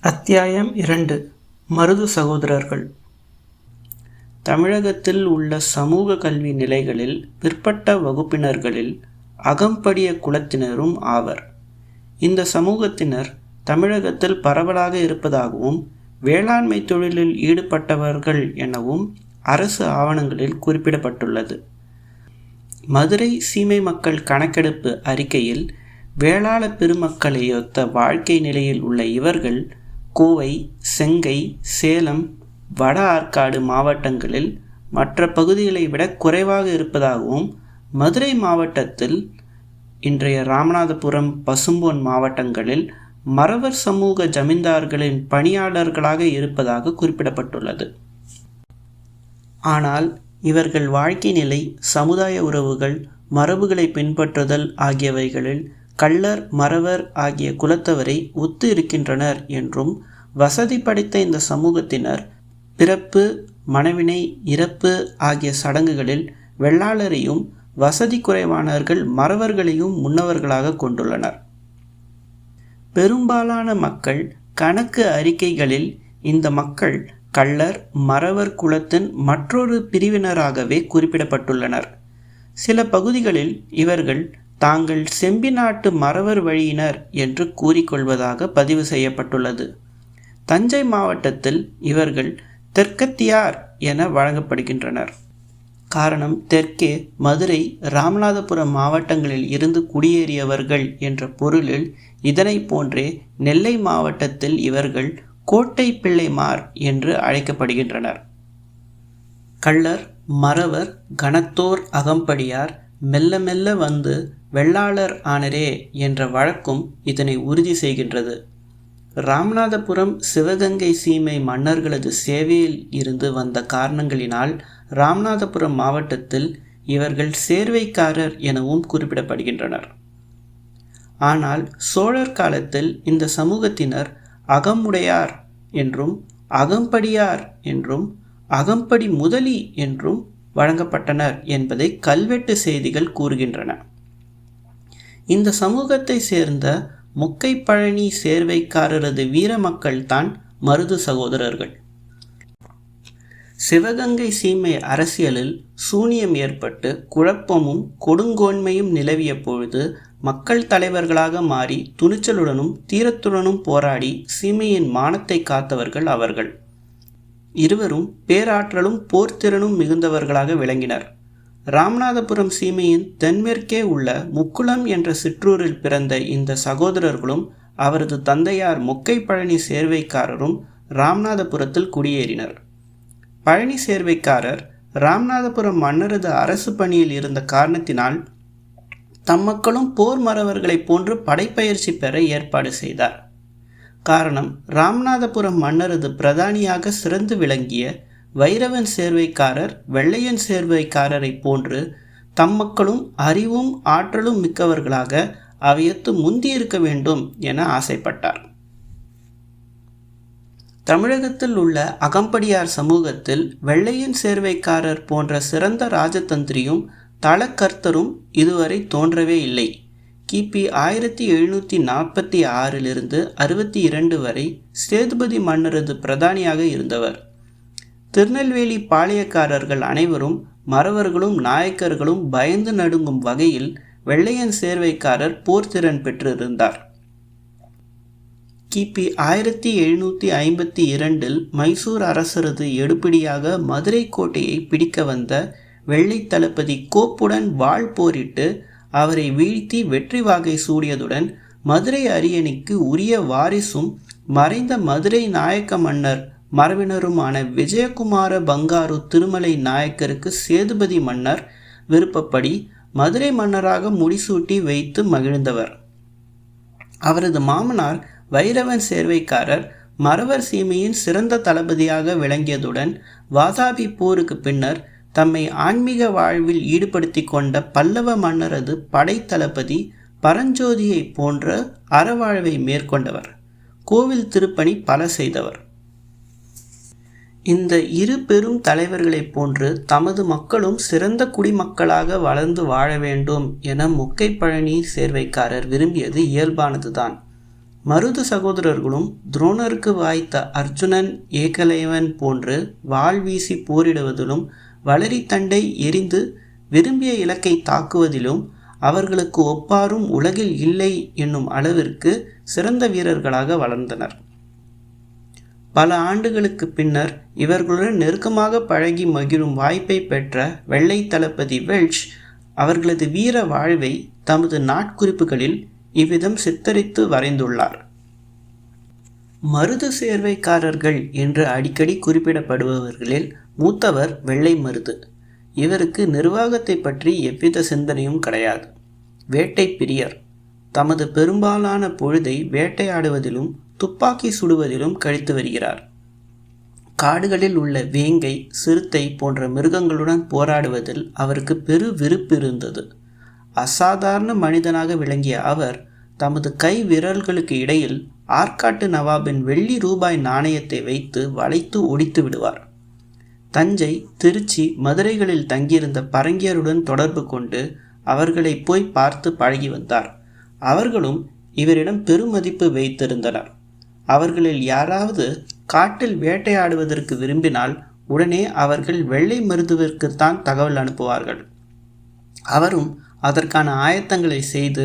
அத்தியாயம் 2. மருது சகோதரர்கள். தமிழகத்தில் உள்ள சமூக கல்வி நிலைகளில் பிற்பட்ட வகுப்பினர்களில் அகம்படிய குலத்தினரும் ஆவர். இந்த சமூகத்தினர் தமிழகத்தில் பரவலாக இருப்பதாகவும் வேளாண்மை தொழிலில் ஈடுபட்டவர்கள் எனவும் அரசு ஆவணங்களில் குறிப்பிடப்பட்டுள்ளது. மதுரை சீமை மக்கள் கணக்கெடுப்பு அறிக்கையில் வேளாள பெருமக்களையொத்த வாழ்க்கை நிலையில் உள்ள இவர்கள் கோவை, செங்கை, சேலம், வட ஆற்காடு மாவட்டங்களில் மற்ற பகுதிகளை விட குறைவாக இருப்பதாகவும், மதுரை மாவட்டத்தில் இன்றைய ராமநாதபுரம், பசும்பொன் மாவட்டங்களில் மறவர் சமூக ஜமீன்தார்களின் பணியாளர்களாக இருப்பதாக குறிப்பிடப்பட்டுள்ளது. ஆனால் இவர்கள் வாழ்க்கை நிலை, சமுதாய உறவுகள், மரபுகளை பின்பற்றுதல் ஆகியவைகளில் கள்ளர், மறவர் ஆகிய குலத்தவரை ஒத்து இருக்கின்றனர் என்றும், வசதி படைத்த இந்த சமூகத்தினர் பிறப்பு, மணவினை, இறப்பு ஆகிய சடங்குகளில் வெள்ளாளரையும், வசதி குறைவானவர்கள் மறவர்களையும் முன்னவர்களாக கொண்டுள்ளனர். பெரும்பாலான மக்கள் கணக்கு அறிக்கைகளில் இந்த மக்கள் கள்ளர், மறவர் குலத்தின் மற்றொரு பிரிவினராகவே குறிப்பிடப்பட்டுள்ளனர். சில பகுதிகளில் இவர்கள் தாங்கள் செம்பி நாட்டு மறவர் வழியினர் என்று கூறிக்கொள்வதாக பதிவு செய்யப்பட்டுள்ளது. தஞ்சை மாவட்டத்தில் இவர்கள் தெற்கத்தியார் என வழங்கப்படுகின்றனர். காரணம், தெற்கே மதுரை, ராமநாதபுரம் மாவட்டங்களில் இருந்து குடியேறியவர்கள் என்ற பொருளில் இதனை போன்றே நெல்லை மாவட்டத்தில் இவர்கள் கோட்டை பிள்ளைமார் என்று அழைக்கப்படுகின்றனர். கள்ளர், மறவர், கணத்தோர், அகம்படியார் மெல்ல மெல்ல வந்து வெள்ளாளர் ஆனரே என்ற வழக்கும் இதனை உறுதி செய்கின்றது. ராமநாதபுரம், சிவகங்கை சீமை மன்னர்களது சேவையில் இருந்து வந்த காரணங்களினால் ராமநாதபுரம் மாவட்டத்தில் இவர்கள் சேர்வைக்காரர் எனவும் குறிப்பிடப்படுகின்றனர். ஆனால் சோழர் காலத்தில் இந்த சமூகத்தினர் அகமுடையார் என்றும், அகம்படியார் என்றும், அகம்படி முதலி என்றும் வழங்கப்பட்டனர் என்பதை கல்வெட்டு செய்திகள் கூறுகின்றன. இந்த சமூகத்தை சேர்ந்த முக்கைப்பழனி சேர்வைக்காரரது வீர மக்கள் தான் மருது சகோதரர்கள். சிவகங்கை சீமை அரசியலில் சூனியம் ஏற்பட்டு குழப்பமும் கொடுங்கோன்மையும் நிலவிய பொழுது மக்கள் தலைவர்களாக மாறி துணிச்சலுடனும் தீரத்துடனும் போராடி சீமையின் மானத்தை காத்தவர்கள் அவர்கள். இருவரும் பேராற்றலும் போர்த்திறனும் மிகுந்தவர்களாக விளங்கினர். ராமநாதபுரம் சீமையின் தென்மேற்கே உள்ள முக்குளம் என்ற சிற்றூரில் பிறந்த இந்த சகோதரர்களும் அவரது தந்தையார் முக்கைப்பழனி சேர்வைக்காரரும் ராமநாதபுரத்தில் குடியேறினர். பழனி சேர்வைக்காரர் ராமநாதபுரம் மன்னரது அரசு பணியில் இருந்த காரணத்தினால் தம் மக்களும் போர் மறவர்களைப் போன்று படைப்பயிற்சி பெற ஏற்பாடு செய்தார். காரணம், ராமநாதபுரம் மன்னரது பிரதானியாக சிறந்து விளங்கிய வைரவன் சேர்வைக்காரர் வெள்ளையன் சேர்வைக்காரரை போன்று தம் மக்களும் அறிவும் ஆற்றலும் மிக்கவர்களாக அவையத்து முந்தியிருக்க வேண்டும் என ஆசைப்பட்டார். தமிழகத்தில் உள்ள அகம்படியார் சமூகத்தில் வெள்ளையன் சேர்வைக்காரர் போன்ற சிறந்த ராஜதந்திரியும் தளக்கர்த்தரும் இதுவரை தோன்றவே இல்லை. கிபி 1746 62 வரை சேதுபதி மன்னரது பிரதானியாக இருந்தவர். திருநெல்வேலி பாளையக்காரர்கள் அனைவரும் மறவர்களும் நாயக்கர்களும் பயந்து நடுங்கும் வகையில் வெள்ளையன் சேர்வைக்காரர் போர்த்திறன் பெற்றிருந்தார். கிபி 1752 மைசூர் அரசரது எடுபிடியாக மதுரை கோட்டையை பிடிக்க வந்த வெள்ளை தளபதி கோப்புடன் வாள் போரிட்டு அவரை வீழ்த்தி வெற்றி வாகை சூடியதுடன் மதுரை அரியணைக்கு உரிய வாரிசும் மறைந்த மதுரை நாயக்க மன்னர் மரபினருமான விஜயகுமார பங்காரு திருமலை நாயக்கருக்கு சேதுபதி மன்னர் விருப்பப்படி மதுரை மன்னராக முடிசூட்டி வைத்து மகிழ்ந்தவர். அவரது மாமனார் வைரவன் சேர்வைக்காரர் மறவர் சீமையின் சிறந்த தளபதியாக விளங்கியதுடன் வாதாபி போருக்கு பின்னர் தம்மை ஆன்மீக வாழ்வில் ஈடுபடுத்தி கொண்ட பல்லவ மன்னரது படை தளபதி பரஞ்சோதியை போன்ற அறவாழ்வை மேற்கொண்டவர். கோவில் திருப்பணி பல செய்தவர். இந்த இரு பெரும் தலைவர்களைப் போன்று தமது மக்களும் சிறந்த குடிமக்களாக வளர்ந்து வாழ வேண்டும் என முக்கைப்பழனி சேர்வைக்காரர் விரும்பியது இயல்பானதுதான். மருது சகோதரர்களும் துரோணருக்கு வாய்த்த அர்ஜுனன் ஏகலைவன் போன்று வாள் வீசி போரிடுவதிலும் வளரி தண்டை எரிந்து விரும்பிய இலக்கை தாக்குவதிலும் அவர்களுக்கு ஒப்பாரும் உலகில் இல்லை என்னும் அளவிற்கு சிறந்த வீரர்களாக வளர்ந்தனர். பல ஆண்டுகளுக்கு பின்னர் இவர்களுடன் நெருக்கமாக பழகி மகிழும் வாய்ப்பை பெற்ற வெள்ளை தளபதி வெல்ஷ் அவர்களது வீர வாழ்வை தமது நாட்குறிப்புகளில் இவ்விதம் சித்தரித்து வரைந்துள்ளார். மருது சேர்வைக்காரர்கள் என்று அடிக்கடி குறிப்பிடப்படுபவர்களில் மூத்தவர் வெள்ளை மருது. இவருக்கு நிர்வாகத்தை பற்றி எவ்வித சிந்தனையும் கிடையாது. வேட்டை பிரியர். தமது பெரும்பாலான பொழுதை வேட்டையாடுவதிலும் துப்பாக்கி சுடுவதிலும் கழித்து வருகிறார். காடுகளில் உள்ள வேங்கை, சிறுத்தை போன்ற மிருகங்களுடன் போராடுவதில் அவருக்கு பெரு விருப்பு இருந்தது. அசாதாரண மனிதனாக விளங்கிய அவர் தமது கை விரல்களுக்கு இடையில் ஆற்காட்டு நவாபின் வெள்ளி ரூபாய் நாணயத்தை வைத்து வளைத்து ஒடித்து விடுவார். தஞ்சை, திருச்சி, மதுரைகளில் தங்கியிருந்த பரங்கியருடன் தொடர்பு கொண்டு அவர்களை போய் பார்த்து பழகி வந்தார். அவர்களும் இவரிடம் பெருமதிப்பு வைத்திருந்தனர். அவர்களில் யாராவது காட்டில் வேட்டையாடுவதற்கு விரும்பினால் உடனே அவர்கள் வெள்ளை மருதுவிற்குத்தான் தகவல் அனுப்புவார்கள். அவரும் அதற்கான ஆயத்தங்களை செய்து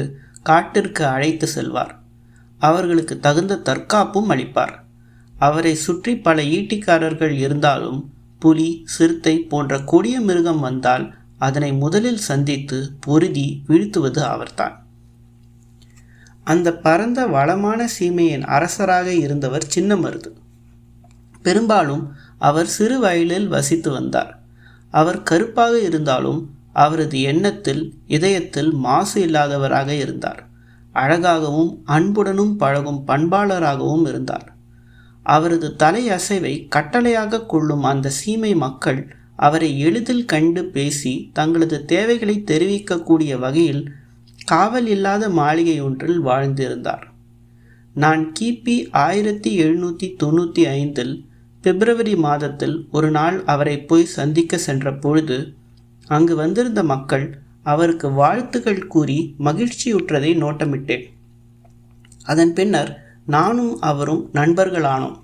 காட்டிற்கு அழைத்து செல்வார். அவர்களுக்கு தகுந்த தற்காப்பும் அளிப்பார். அவரை சுற்றி பல ஈட்டிக்காரர்கள் இருந்தாலும் புலி, சிறுத்தை போன்ற கொடிய மிருகம் வந்தால் அதனை முதலில் சந்தித்து பொருதி வீழ்த்துவது அவர்தான். அந்த பரந்த வளமான சீமையின் அரசராக இருந்தவர் சின்ன மருது. பெரும்பாலும் அவர் சிறு வயலில் வசித்து வந்தார். அவர் கருப்பாக இருந்தாலும் அவரது எண்ணத்தில், இதயத்தில் மாசு இல்லாதவராக இருந்தார். அழகாகவும் அன்புடனும் பழகும் பண்பாளராகவும் இருந்தார். அவரது தலையசைவை கட்டளையாக கொள்ளும் அந்த சீமை மக்கள் அவரை எளிதில் கண்டு பேசி தங்களது தேவைகளை தெரிவிக்கக்கூடிய வகையில் காவல் இல்லாத மாளிகை ஒன்றில் வாழ்ந்திருந்தார். நான் கிபி 1795 பிப்ரவரி மாதத்தில் ஒரு நாள் அவரை போய் சந்திக்க சென்ற பொழுது அங்கு வந்திருந்த மக்கள் அவருக்கு வாழ்த்துக்கள் கூறி மகிழ்ச்சியுற்றதை நோட்டமிட்டேன். அதன் பின்னர் நானும் அவரும் நண்பர்களானோம்.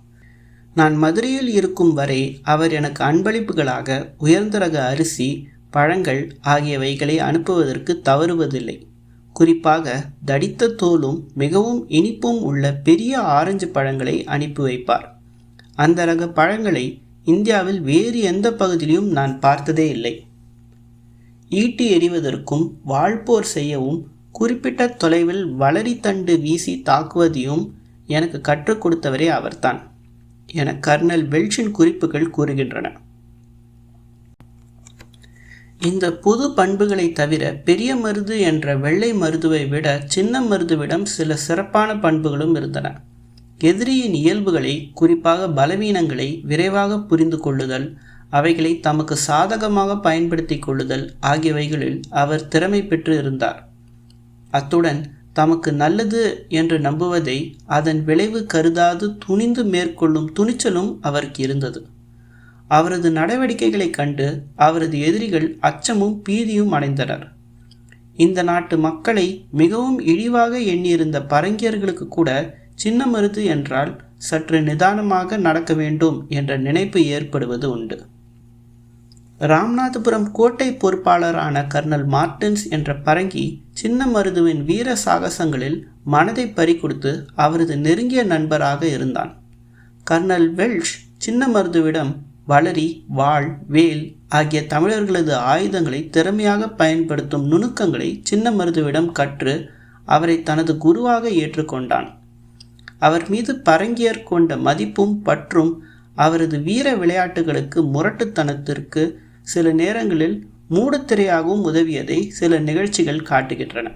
நான் மதுரையில் இருக்கும் வரை அவர் எனக்கு அன்பளிப்புகளாக உயர்ந்த ரக அரிசி, பழங்கள் ஆகியவைகளை அனுப்புவதற்கு தவறுவதில்லை. குறிப்பாக தடித்த தோலும் மிகவும் இனிப்பும் உள்ள பெரிய ஆரஞ்சு பழங்களை அனுப்பி வைப்பார். அந்த ரக பழங்களை இந்தியாவில் வேறு எந்த பகுதியிலும் நான் பார்த்ததே இல்லை. ஈட்டி எறிவதற்கும் வாழ்போர் செய்யவும் குறிப்பிட்ட தொலைவில் வளரி தண்டு வீசி தாக்குவதையும் எனக்கு கற்றுக் கொடுத்தவரே அவர்தான் என கர்னல் வெல்ஷின் குறிப்புகள் கூறுகின்றன. இந்த புது பண்புகளை தவிர பெரிய மருது என்ற வெள்ளை மருதுவை விட சின்ன மருதுவிடம் சில சிறப்பான பண்புகளும் இருந்தன. எதிரியின் இயல்புகளை, குறிப்பாக பலவீனங்களை விரைவாக புரிந்து கொள்ளுதல், அவைகளை தமக்கு சாதகமாக பயன்படுத்தி கொள்ளுதல் ஆகியவைகளில் அவர் திறமை பெற்று இருந்தார். அத்துடன் தமக்கு நல்லது என்று நம்புவதை அதன் விளைவு கருதாது துணிந்து மேற்கொள்ளும் துணிச்சலும் அவருக்கு இருந்தது. அவரது நடவடிக்கைகளை கண்டு அவரது எதிரிகள் அச்சமும் பீதியும் அடைந்தனர். இந்த நாட்டு மக்களை மிகவும் இழிவாக எண்ணியிருந்த பரங்கியர்களுக்கு கூட சின்ன மருது என்றால் சற்று நிதானமாக நடக்க வேண்டும் என்ற நினைப்பு ஏற்படுவது உண்டு. ராமநாதபுரம் கோட்டை பொறுப்பாளரான கர்னல் மார்டின்ஸ் என்ற பரங்கி சின்ன மருதுவின் வீர சாகசங்களில் மனதை பறிகொடுத்து அவரது நெருங்கிய நண்பராக இருந்தான். கர்னல் வெல்ஷ் சின்ன மருதுவிடம் வளரி, வாள், வேல் ஆகிய தமிழர்களது ஆயுதங்களை திறமையாக பயன்படுத்தும் நுணுக்கங்களை சின்ன மருதுவிடம் கற்று அவரை தனது குருவாக ஏற்றுக்கொண்டான். அவர் மீது பரங்கியர் கொண்ட மதிப்பும் பற்றும் அவரது வீர விளையாட்டுகளுக்கு, முரட்டுத்தனத்திற்கு சில நேரங்களில் மூடுத்திரையாகவும் உதவியதை சில நிகழ்ச்சிகள் காட்டுகின்றன.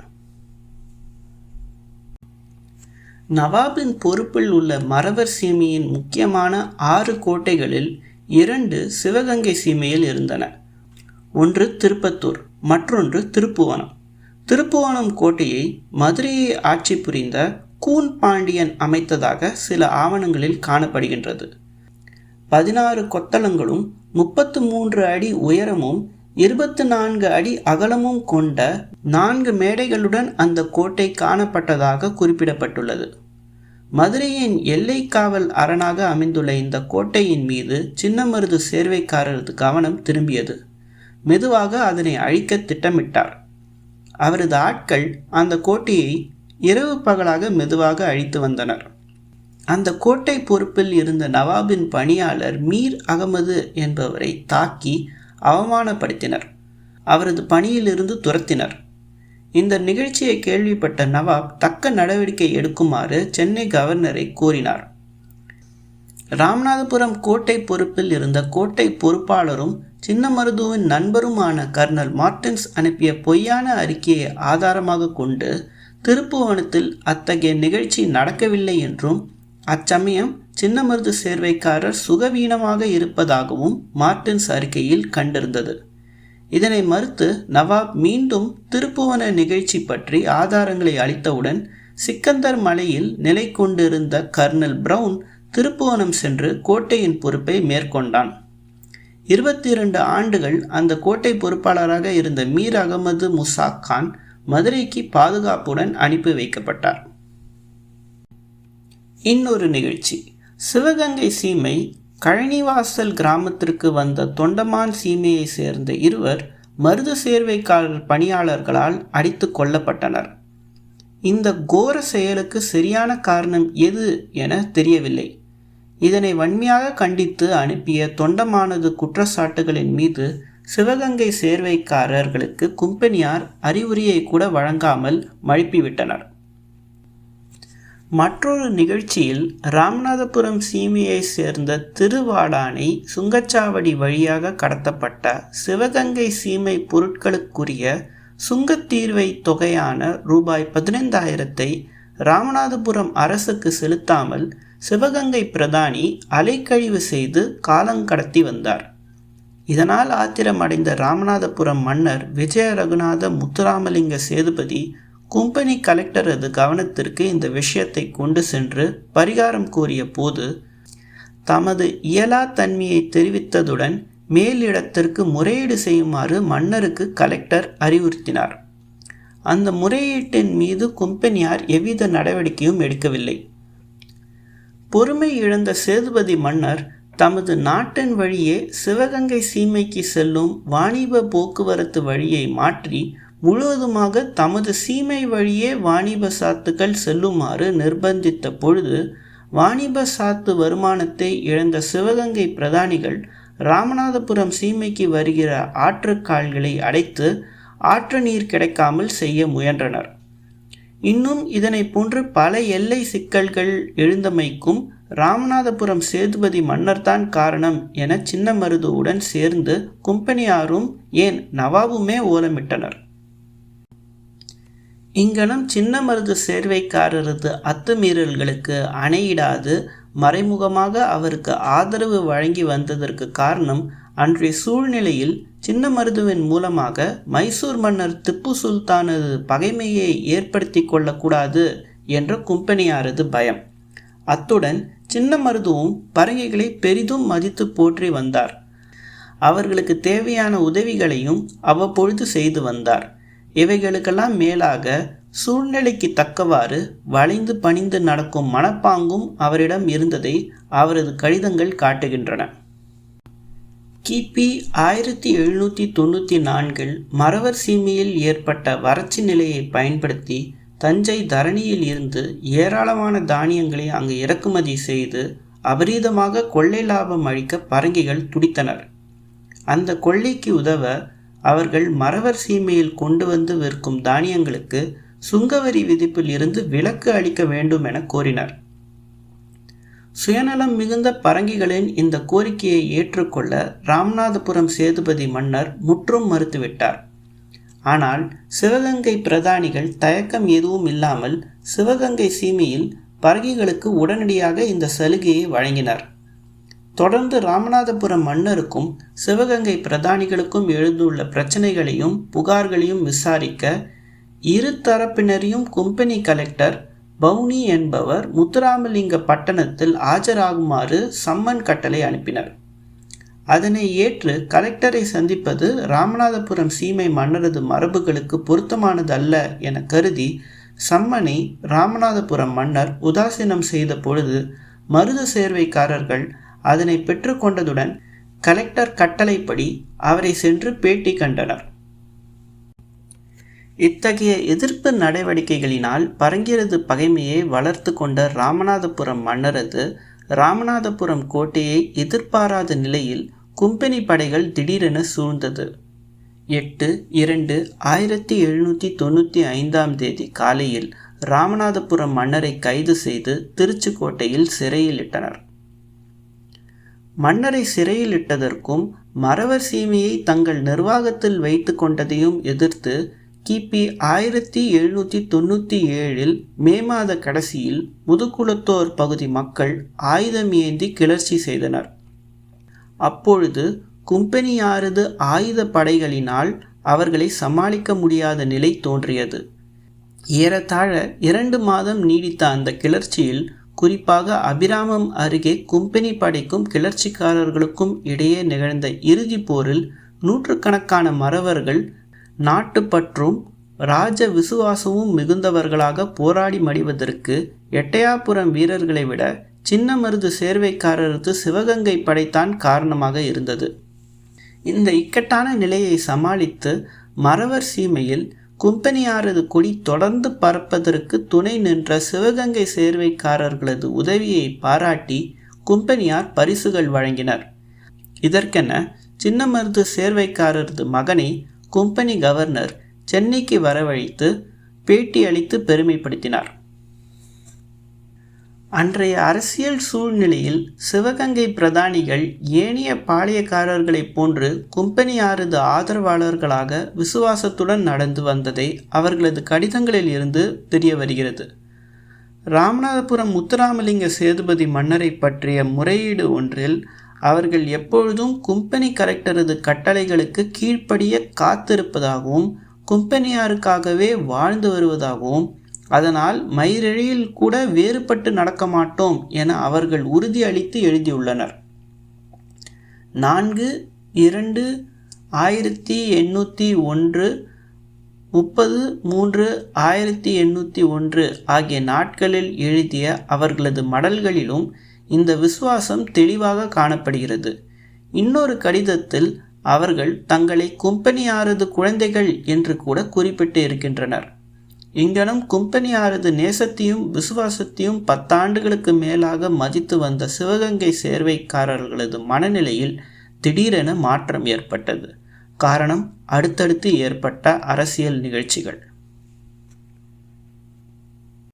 நவாபின் பொறுப்பில் உள்ள மறவர் சீமையின் முக்கியமான 6 கோட்டைகளில் 2 சிவகங்கை சீமையில் இருந்தன. ஒன்று திருப்பத்தூர், மற்றொன்று திருப்புவனம். திருப்புவனம் கோட்டையை மதுரையை ஆட்சி புரிந்த கூன் பாண்டியன் அமைத்ததாக சில ஆவணங்களில் காணப்படுகின்றது. 16 கொத்தளங்களும் 33 அடி உயரமும் 24 அடி அகலமும் கொண்ட 4 மேடைகளுடன் அந்த கோட்டை காணப்பட்டதாக குறிப்பிடப்பட்டுள்ளது. மதுரையின் எல்லை காவல் அரணாக அமைந்துள்ள இந்த கோட்டையின் மீது சின்னமருது சேர்வைக்காரரது கவனம் திரும்பியது. மெதுவாக அதனை அழிக்க திட்டமிட்டார். அவரது ஆட்கள் அந்த கோட்டையை இரவு பகலாக மெதுவாக அழித்து வந்தனர். அந்த கோட்டை பொறுப்பில் இருந்த நவாபின் பணியாளர் மீர் அகமது என்பவரை தாக்கி அவமானப்படுத்தினர். அவரது பணியிலிருந்து துரத்தினர். இந்த நிகழ்ச்சியை கேள்விப்பட்ட நவாப் தக்க நடவடிக்கை எடுக்குமாறு சென்னை கவர்னரை கூறினார். ராமநாதபுரம் கோட்டை பொறுப்பில் இருந்த கோட்டை பொறுப்பாளரும் சின்னமருதுவின் நண்பருமான கர்னல் மார்டின்ஸ் அனுப்பிய பொய்யான அறிக்கையை ஆதாரமாக கொண்டு திருப்புவனத்தில் அத்தகைய நிகழ்ச்சி நடக்கவில்லை என்றும் அச்சமயம் சின்னமருது சேர்வைக்காரர் சுகவீனமாக இருப்பதாகவும் மார்டின்ஸ் அறிக்கையில் கண்டிருந்தது. இதனை மறுத்து நவாப் மீண்டும் திருப்புவன நிகழ்ச்சி பற்றி ஆதாரங்களை அளித்தவுடன் சிக்கந்தர் மலையில் நிலை கொண்டிருந்த கர்னல் பிரவுன் திருப்புவனம் சென்று கோட்டையின் பொறுப்பை மேற்கொண்டான். 22 ஆண்டுகள் அந்த கோட்டை பொறுப்பாளராக இருந்த மீர் அகமது முசா கான் மதுரைக்கு பாதுகாப்புடன் அனுப்பி வைக்கப்பட்டார். இன்னொரு நிகழ்ச்சி. சிவகங்கை சீமை கழனிவாசல் கிராமத்திற்கு வந்த தொண்டமான் சீமையை சேர்ந்த இருவர் மருது சேர்வைக்காரர் பணியாளர்களால் அடித்து கொல்லப்பட்டனர். இந்த கோர செயலுக்கு சரியான காரணம் எது என தெரியவில்லை. இதனை வன்மையாக கண்டித்து அனுப்பிய தொண்டமானது குற்றச்சாட்டுகளின் மீது சிவகங்கை சேர்வைக்காரர்களுக்கு கும்பெனியார் அறிவுரையை கூட வழங்காமல் மழுப்பிவிட்டனர். மற்றொரு நிகழ்ச்சியில் ராமநாதபுரம் சீமையை சேர்ந்த திருவாடானை சுங்கச்சாவடி வழியாக கடத்தப்பட்ட சிவகங்கை சீமை பொருட்களுக்குரிய சுங்கத்தீர்வை தொகையான ரூபாய் 15,000 ராமநாதபுரம் அரசுக்கு செலுத்தாமல் சிவகங்கை பிரதானி அலைக்கழிவு செய்து காலங்கடத்தி வந்தார். இதனால் ஆத்திரமடைந்த ராமநாதபுரம் மன்னர் விஜய ரகுநாத முத்துராமலிங்க சேதுபதி கும்பெனி கலெக்டரது கவனத்திற்கு இந்த விஷயத்தை கொண்டு சென்று பரிகாரம் கோரிய போது தமது இயலா தன்மையை தெரிவித்ததுடன் மேலிடத்திற்கு முறையீடு செய்யுமாறு மன்னருக்கு கலெக்டர் அறிவுறுத்தினார். அந்த முறையீட்டின் மீது கும்பெனியார் எவ்வித நடவடிக்கையும் எடுக்கவில்லை. பொறுமை இழந்த சேதுபதி மன்னர் தமது நாட்டின் வழியே சிவகங்கை சீமைக்கு செல்லும் வாணிப போக்குவரத்து வழியை மாற்றி முழுவதுமாக தமது சீமை வழியே வாணிப சாத்துக்கள் செல்லுமாறு நிர்பந்தித்த பொழுது வாணிப சாத்து வருமானத்தை இழந்த சிவகங்கை பிரதானிகள் ராமநாதபுரம் சீமைக்கு வருகிற ஆற்றுக்கால்களை அடைத்து ஆற்று நீர் கிடைக்காமல் செய்ய முயன்றனர். இன்னும் இதனை போன்று பல எல்லை சிக்கல்கள் எழுந்தமைக்கும் ராமநாதபுரம் சேதுபதி மன்னர்தான் காரணம் என சின்னமருதுவுடன் சேர்ந்து கும்பெனியாரும் ஏன் நவாபுமே ஓலமிட்டனர். இங்கனம் சின்னமருது சேர்வைக்காரரது அத்துமீறல்களுக்கு அணையிடாது மறைமுகமாக அவருக்கு ஆதரவு வழங்கி வந்ததற்கு காரணம் அன்றைய சூழ்நிலையில் சின்னமருதுவின் மூலமாக மைசூர் மன்னர் திப்பு சுல்தானது பகைமையை ஏற்படுத்தி கொள்ளக்கூடாது என்ற கும்பெனியாரது பயம். அத்துடன் சின்னமருதுவும் பரங்கிகளை பெரிதும் மதித்து போற்றி வந்தார். அவர்களுக்கு தேவையான உதவிகளையும் அவ்வப்பொழுது செய்து வந்தார். இவைகளுக்கெல்லாம் மேலாக சூழ்நிலைக்கு தக்கவாறு வளைந்து பணிந்து நடக்கும் மனப்பாங்கும் அவரிடம் இருந்ததை அவரது கடிதங்கள் காட்டுகின்றன. கிபி 1794 மறவர் சீமையில் ஏற்பட்ட வறட்சி நிலையை பயன்படுத்தி தஞ்சை தரணியில் இருந்து ஏராளமான தானியங்களை அங்கு இறக்குமதி செய்து அபரீதமாக கொள்ளை லாபம் அளிக்க பரங்கிகள் துடித்தனர். அந்த கொள்ளைக்கு உதவ அவர்கள் மறவர் சீமையில் கொண்டு வந்து விற்கும் தானியங்களுக்கு சுங்கவரி விதிப்பில் இருந்து விலக்கு அளிக்க வேண்டும் என கோரினர். சுயநலம் மிகுந்த பரங்கிகளின் இந்த கோரிக்கையை ஏற்றுக்கொள்ள ராமநாதபுரம் சேதுபதி மன்னர் முற்றும் மறுத்துவிட்டார். ஆனால் சிவகங்கை பிரதானிகள் தயக்கம் எதுவும் இல்லாமல் சிவகங்கை சீமையில் பரங்கிகளுக்கு உடனடியாக இந்த சலுகையை வழங்கினர். தொடர்ந்து ராமநாதபுரம் மன்னருக்கும் சிவகங்கை பிரதானிகளுக்கும் எழுந்துள்ள பிரச்சனைகளையும் புகார்களையும் விசாரிக்க இரு தரப்பினரையும் கும்பெனி கலெக்டர் பவுனி என்பவர் முத்துராமலிங்க பட்டணத்தில் ஆஜராகுமாறு சம்மன் கட்டளை அனுப்பினர். அதனை ஏற்று கலெக்டரை சந்திப்பது ராமநாதபுரம் சீமை மன்னரது மரபுகளுக்கு பொருத்தமானது அல்ல என கருதி சம்மனை ராமநாதபுரம் மன்னர் உதாசீனம் செய்த பொழுது மருது சேர்வைக்காரர்கள் அதனை பெற்றுக்கொண்டதுடன் கலெக்டர் கட்டளைப்படி அவரை சென்று பேட்டி கண்டனர். இத்தகைய எதிர்ப்பு நடவடிக்கைகளினால் பரங்கியரது பகைமையை வளர்த்து கொண்ட ராமநாதபுரம் மன்னரது ராமநாதபுரம் கோட்டையை எதிர்பாராத நிலையில் கும்பெனி படைகள் திடீரென சூழ்ந்தது. 8/2/1795 காலையில் ராமநாதபுரம் மன்னரை கைது செய்து திருச்சிக்கோட்டையில் சிறையில் இட்டனர். மன்னரை சிறையில் இட்டதற்கும் மறவர் சீமையை தங்கள் நிர்வாகத்தில் வைத்து கொண்டதையும் எதிர்த்து கிபி 1797 மே மாத கடைசியில் முதுகுளத்தோர் பகுதி மக்கள் ஆயுதம் ஏந்தி கிளர்ச்சி செய்தனர். அப்பொழுது கும்பெனியாரது ஆயுத படைகளினால் அவர்களை சமாளிக்க முடியாத நிலை தோன்றியது. ஏறத்தாழ 2 மாதம் நீடித்த அந்த கிளர்ச்சியில் குறிப்பாக அபிராமம் அருகே கும்பெனி படைக்கும் கிளர்ச்சிக்காரர்களுக்கும் இடையே நிகழ்ந்த இறுதி போரில் நூற்றுக்கணக்கான மறவர்கள் நாட்டுப்பற்றும் ராஜ விசுவாசமும் மிகுந்தவர்களாக போராடி மடிவதற்கு எட்டயாபுரம் வீரர்களை விட சின்னமருது சேர்வைக்காரரது சிவகங்கை படைத்தான் காரணமாக இருந்தது. இந்த இக்கட்டான நிலையை சமாளித்து மறவர் சீமையில் கும்பெனியாரது கொடி தொடர்ந்து பறப்பதற்கு துணை நின்ற சிவகங்கை சேர்வைக்காரர்களது உதவியை பாராட்டி கும்பெனியார் பரிசுகள் வழங்கினர். இதற்கென சின்னமருது சேர்வைக்காரரது மகனை கும்பெனி கவர்னர் சென்னைக்கு வரவழைத்து பேட்டி அளித்து பெருமைப்படுத்தினார். அன்றைய அரசியல் சூழ்நிலையில் சிவகங்கை பிரதானிகள் ஏனைய பாளையக்காரர்களைப் போன்று கும்பெனியாரது ஆதரவாளர்களாக விசுவாசத்துடன் நடந்து வந்ததை அவர்களது கடிதங்களில் இருந்து தெரிய வருகிறது. ராமநாதபுரம் முத்துராமலிங்க சேதுபதி மன்னரை பற்றிய முறையீடு ஒன்றில் அவர்கள் எப்பொழுதும் கும்பெனி கலெக்டரது கட்டளைகளுக்கு கீழ்ப்படிய காத்திருப்பதாகவும் கும்பெனியாருக்காகவே வாழ்ந்து வருவதாகவும் அதனால் மயிரிழையில் கூட வேறுபட்டு நடக்க மாட்டோம் என அவர்கள் உறுதி அளித்து எழுதியுள்ளனர். 4/2/1801 30/3/1801 ஆகிய நாட்களில் எழுதிய அவர்களது மடல்களிலும் இந்த விசுவாசம் தெளிவாக காணப்படுகிறது. இன்னொரு கடிதத்தில் அவர்கள் தங்களை கும்பெனியாரது குழந்தைகள் என்று கூட குறிப்பிட்டு இருக்கின்றனர். இங்கனம் கும்பெனியாரது நேசத்தையும் விசுவாசத்தையும் 10 ஆண்டுகளுக்கு மேலாக மதித்து வந்த சிவகங்கை சேர்வைக்காரர்களது மனநிலையில் திடீரென மாற்றம் ஏற்பட்டது. காரணம் அடுத்தடுத்து ஏற்பட்ட அரசியல் நிகழ்ச்சிகள்.